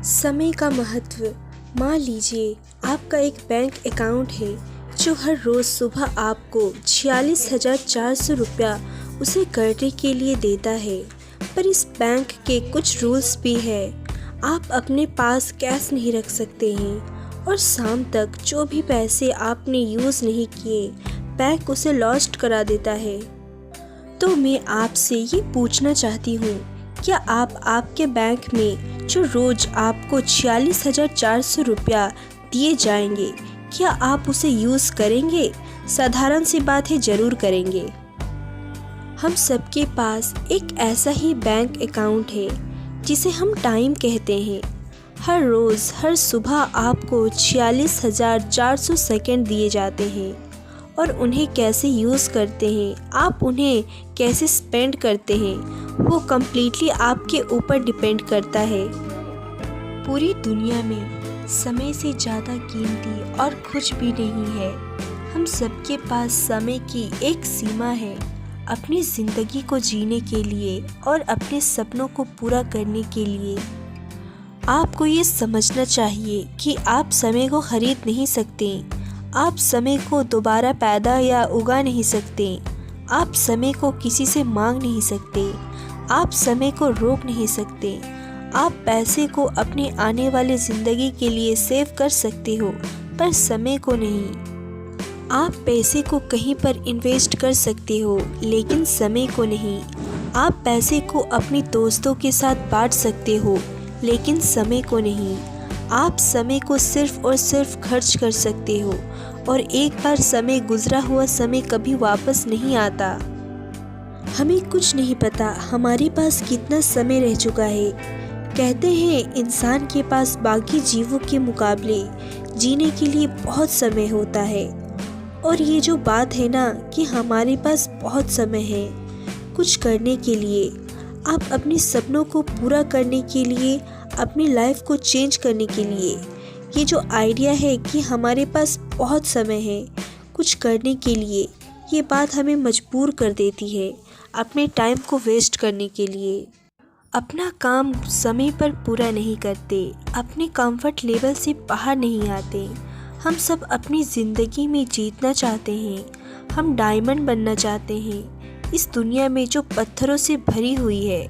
समय का महत्व। मान लीजिए आपका एक बैंक अकाउंट है जो हर रोज़ सुबह आपको 46,400 रुपया उसे करने के लिए देता है, पर इस बैंक के कुछ रूल्स भी है। आप अपने पास कैश नहीं रख सकते हैं और शाम तक जो भी पैसे आपने यूज़ नहीं किए बैंक उसे लॉस्ट करा देता है। तो मैं आपसे ये पूछना चाहती हूँ, क्या आप आपके बैंक में जो रोज़ आपको 46,400 रुपया दिए जाएंगे, क्या आप उसे यूज़ करेंगे? साधारण सी बात है, ज़रूर करेंगे। हम सबके पास एक ऐसा ही बैंक अकाउंट है जिसे हम टाइम कहते हैं। हर रोज़ हर सुबह आपको 46,400 सेकंड दिए जाते हैं और उन्हें कैसे यूज़ करते हैं, आप उन्हें कैसे स्पेंड करते हैं, वो कम्प्लीटली आपके ऊपर डिपेंड करता है। पूरी दुनिया में समय से ज़्यादा कीमती और कुछ भी नहीं है। हम सबके पास समय की एक सीमा है अपनी ज़िंदगी को जीने के लिए और अपने सपनों को पूरा करने के लिए। आपको ये समझना चाहिए कि आप समय को ख़रीद नहीं सकते, आप समय को दोबारा पैदा या उगा नहीं सकते, आप समय को किसी से मांग नहीं सकते, आप समय को रोक नहीं सकते। आप पैसे को अपने आने वाले ज़िंदगी के लिए सेव कर सकते हो, पर समय को नहीं। आप पैसे को कहीं पर इन्वेस्ट कर सकते हो, लेकिन समय को नहीं। आप पैसे को अपने दोस्तों के साथ बांट सकते हो, लेकिन समय को नहीं। आप समय को सिर्फ और सिर्फ खर्च कर सकते हो और एक बार समय गुजरा हुआ समय कभी वापस नहीं आता। हमें कुछ नहीं पता हमारे पास कितना समय रह चुका है। कहते हैं इंसान के पास बाकी जीवों के मुकाबले जीने के लिए बहुत समय होता है, और ये जो बात है ना कि हमारे पास बहुत समय है कुछ करने के लिए, आप अपने सपनों को पूरा करने के लिए, अपनी लाइफ को चेंज करने के लिए, ये जो आइडिया है कि हमारे पास बहुत समय है कुछ करने के लिए, ये बात हमें मजबूर कर देती है अपने टाइम को वेस्ट करने के लिए। अपना काम समय पर पूरा नहीं करते, अपने कंफर्ट लेवल से बाहर नहीं आते। हम सब अपनी ज़िंदगी में जीतना चाहते हैं, हम डायमंड बनना चाहते हैं इस दुनिया में जो पत्थरों से भरी हुई है,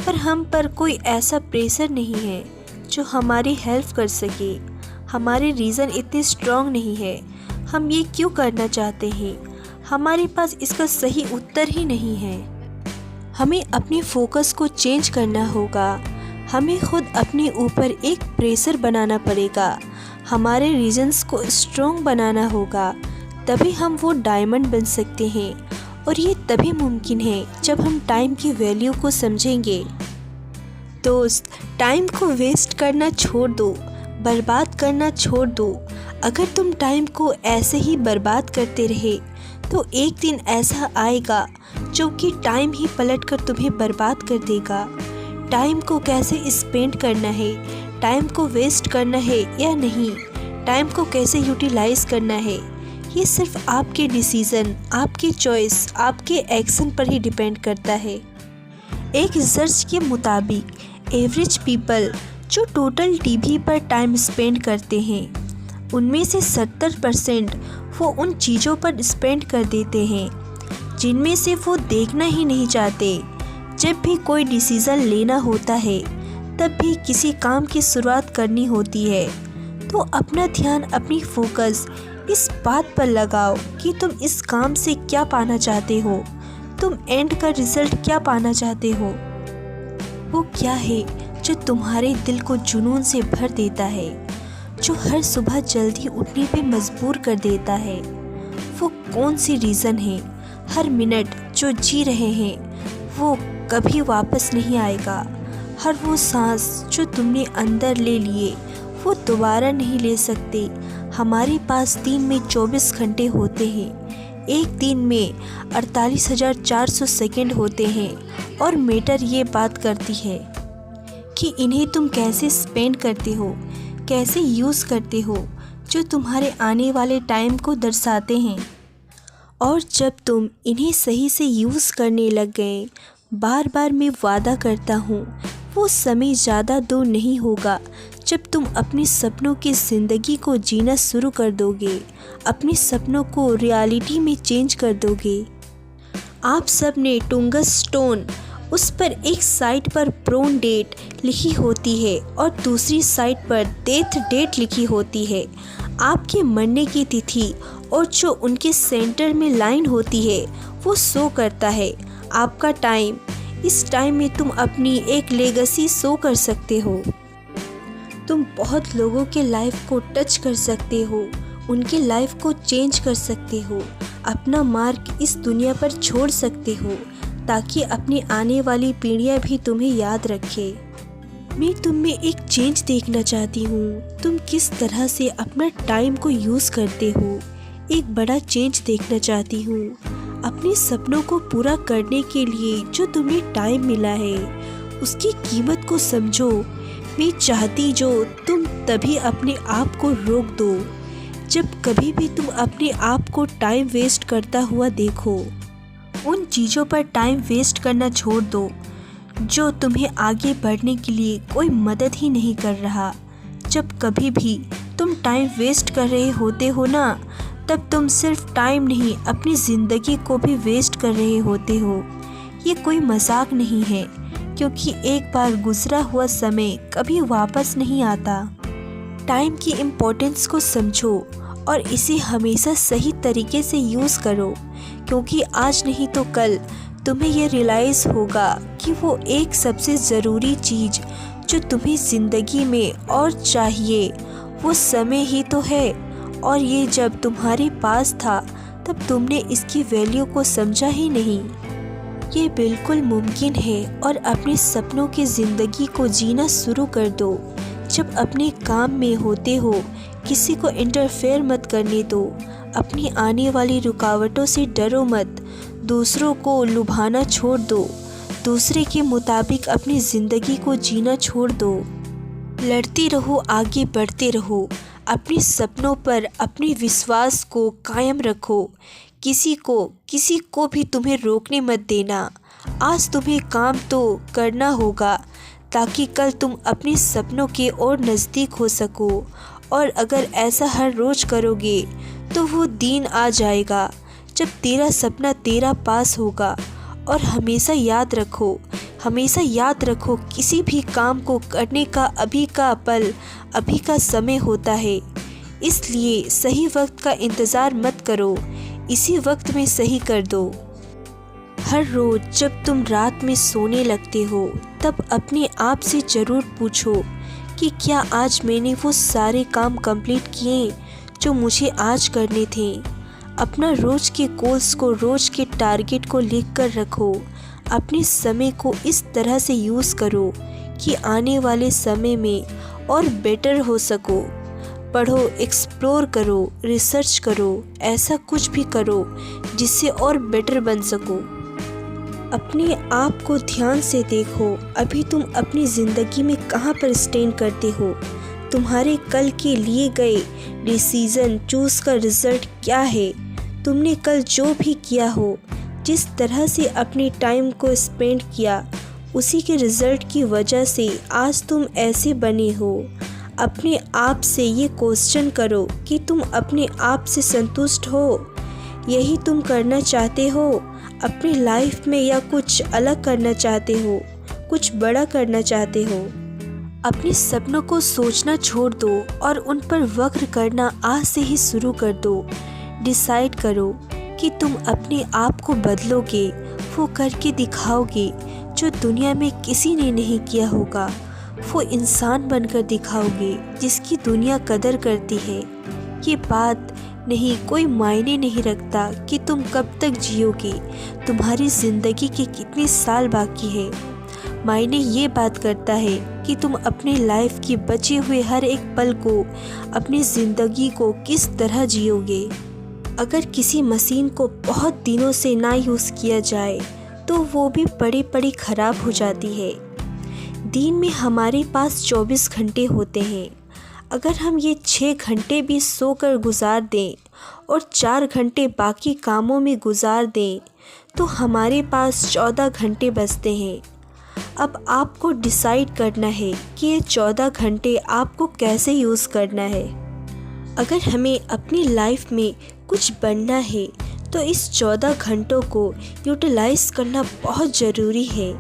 पर हम पर कोई ऐसा प्रेशर नहीं है जो हमारी हेल्प कर सके। हमारे रीज़न इतने स्ट्रॉन्ग नहीं है, हम ये क्यों करना चाहते हैं, हमारे पास इसका सही उत्तर ही नहीं है। हमें अपने फोकस को चेंज करना होगा, हमें खुद अपने ऊपर एक प्रेशर बनाना पड़ेगा, हमारे रीजन्स को स्ट्रॉन्ग बनाना होगा, तभी हम वो डायमंड बन सकते हैं। और ये तभी मुमकिन है जब हम टाइम की वैल्यू को समझेंगे। दोस्त, टाइम को वेस्ट करना छोड़ दो, बर्बाद करना छोड़ दो। अगर तुम टाइम को ऐसे ही बर्बाद करते रहे तो एक दिन ऐसा आएगा जो कि टाइम ही पलट कर तुम्हें बर्बाद कर देगा। टाइम को कैसे स्पेंड करना है, टाइम को वेस्ट करना है या नहीं, टाइम को कैसे यूटिलाइज करना है, ये सिर्फ आपके डिसीज़न, आपकी चॉइस, आपके एक्शन पर ही डिपेंड करता है। एक रिसर्च के मुताबिक एवरेज पीपल जो टोटल टीवी पर टाइम स्पेंड करते हैं, उनमें से 70% वो उन चीज़ों पर स्पेंड कर देते हैं जिनमें से वो देखना ही नहीं चाहते। जब भी कोई डिसीज़न लेना होता है, तब भी किसी काम की शुरुआत करनी होती है, तो अपना ध्यान, अपनी फोकस इस बात पर लगाओ कि तुम इस काम से क्या पाना चाहते हो, तुम एंड का रिजल्ट क्या पाना चाहते हो। वो क्या है जो तुम्हारे दिल को जुनून से भर देता है, जो हर सुबह जल्दी उठने पे मजबूर कर देता है। वो कौन सी रीज़न है, हर मिनट जो जी रहे हैं वो कभी वापस नहीं आएगा। हर वो सांस जो तुमने अंदर ले लिए वो दोबारा नहीं ले सकते। हमारे पास दिन में 24 घंटे होते हैं, एक दिन में 48,400 सेकंड होते हैं, और मैटर ये बात करती है कि इन्हें तुम कैसे स्पेंड करते हो, कैसे यूज़ करते हो, जो तुम्हारे आने वाले टाइम को दर्शाते हैं। और जब तुम इन्हें सही से यूज़ करने लग गए, बार बार मैं वादा करता हूँ वो समय ज़्यादा दूर नहीं होगा जब तुम अपने सपनों की ज़िंदगी को जीना शुरू कर दोगे, अपने सपनों को रियलिटी में चेंज कर दोगे। आप सब ने टुंगस्टोन, उस पर एक साइड पर प्रोन डेट लिखी होती है और दूसरी साइड पर डेथ डेट लिखी होती है। आपके मरने की तिथि और जो उनके सेंटर में लाइन होती है वो शो करता है आपका टाइम। इस टाइम में तुम अपनी एक लेगेसी शो कर सकते हो। तुम बहुत लोगों के लाइफ को टच कर सकते हो, उनके लाइफ को चेंज कर सकते हो, अपना मार्क इस दुनिया पर छोड़ सकते हो ताकि अपनी आने वाली पीढ़ियां भी तुम्हें याद रखे। मैं तुम में एक चेंज देखना चाहती हूँ। तुम किस तरह से अपना टाइम को यूज़ करते हो, एक बड़ा चेंज देखना चाहती हूँ। अपने सपनों को पूरा करने के लिए जो तुम्हें टाइम मिला है उसकी कीमत को समझो। मैं चाहती जो तुम तभी अपने आप को रोक दो जब कभी भी तुम अपने आप को टाइम वेस्ट करता हुआ देखो। उन चीज़ों पर टाइम वेस्ट करना छोड़ दो जो तुम्हें आगे बढ़ने के लिए कोई मदद ही नहीं कर रहा। जब कभी भी तुम टाइम वेस्ट कर रहे होते हो ना, तब तुम सिर्फ टाइम नहीं अपनी ज़िंदगी को भी वेस्ट कर रहे होते हो। ये कोई मजाक नहीं है, क्योंकि एक बार गुजरा हुआ समय कभी वापस नहीं आता। टाइम की इम्पोर्टेंस को समझो और इसे हमेशा सही तरीके से यूज़ करो, क्योंकि आज नहीं तो कल तुम्हें ये रियलाइज़ होगा कि वो एक सबसे ज़रूरी चीज़ जो तुम्हें ज़िंदगी में और चाहिए वो समय ही तो है। और ये जब तुम्हारे पास था तब तुमने इसकी वैल्यू को समझा ही नहीं। ये बिल्कुल मुमकिन है और अपने सपनों की ज़िंदगी को जीना शुरू कर दो। जब अपने काम में होते हो किसी को इंटरफेयर मत करने दो, अपनी आने वाली रुकावटों से डरो मत, दूसरों को लुभाना छोड़ दो, दूसरे के मुताबिक अपनी ज़िंदगी को जीना छोड़ दो। लड़ते रहो, आगे बढ़ते रहो, अपने सपनों पर अपने विश्वास को कायम रखो। किसी को भी तुम्हें रोकने मत देना। आज तुम्हें काम तो करना होगा ताकि कल तुम अपने सपनों के और नज़दीक हो सको। और अगर ऐसा हर रोज़ करोगे तो वो दिन आ जाएगा जब तेरा सपना तेरा पास होगा। और हमेशा याद रखो किसी भी काम को करने का अभी का पल, अभी का समय होता है। इसलिए सही वक्त का इंतज़ार मत करो, इसी वक्त में सही कर दो। हर रोज़ जब तुम रात में सोने लगते हो तब अपने आप से ज़रूर पूछो कि क्या आज मैंने वो सारे काम कंप्लीट किए जो मुझे आज करने थे। अपना रोज़ के गोल्स को, रोज़ के टारगेट को लिख कर रखो। अपने समय को इस तरह से यूज़ करो कि आने वाले समय में और बेटर हो सको। पढ़ो, एक्सप्लोर करो, रिसर्च करो, ऐसा कुछ भी करो जिससे और बेटर बन सको। अपने आप को ध्यान से देखो, अभी तुम अपनी ज़िंदगी में कहाँ पर स्टैंड करते हो। तुम्हारे कल के लिए गए डिसीज़न चूज़ का रिज़ल्ट क्या है। तुमने कल जो भी किया हो, जिस तरह से अपने टाइम को स्पेंड किया, उसी के रिज़ल्ट की वजह से आज तुम ऐसे बने हो। अपने आप से ये क्वेश्चन करो कि तुम अपने आप से संतुष्ट हो। यही तुम करना चाहते हो अपनी लाइफ में, या कुछ अलग करना चाहते हो, कुछ बड़ा करना चाहते हो। अपने सपनों को सोचना छोड़ दो और उन पर वर्क करना आज से ही शुरू कर दो। डिसाइड करो कि तुम अपने आप को बदलोगे, वो करके दिखाओगे जो दुनिया में किसी ने नहीं किया होगा। वो इंसान बनकर दिखाओगे जिसकी दुनिया कदर करती है। ये बात नहीं, कोई मायने नहीं रखता कि तुम कब तक जियोगे, तुम्हारी ज़िंदगी के कितने साल बाकी है। मायने ये बात करता है कि तुम अपने लाइफ के बचे हुए हर एक पल को, अपनी ज़िंदगी को किस तरह जियोगे। अगर किसी मशीन को बहुत दिनों से ना यूज़ किया जाए तो वो भी पड़ी ख़राब हो जाती है। दिन में हमारे पास 24 घंटे होते हैं। अगर हम ये 6 घंटे भी सोकर गुजार दें और 4 घंटे बाकी कामों में गुजार दें तो हमारे पास 14 घंटे बचते हैं। अब आपको डिसाइड करना है कि ये 14 घंटे आपको कैसे यूज़ करना है। अगर हमें अपनी लाइफ में कुछ बनना है तो इस 14 घंटों को यूटिलाइज़ करना बहुत ज़रूरी है।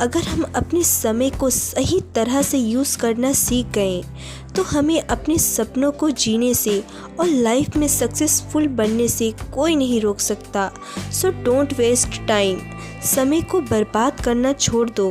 अगर हम अपने समय को सही तरह से यूज़ करना सीख गए तो हमें अपने सपनों को जीने से और लाइफ में सक्सेसफुल बनने से कोई नहीं रोक सकता। So don't waste time. समय को बर्बाद करना छोड़ दो।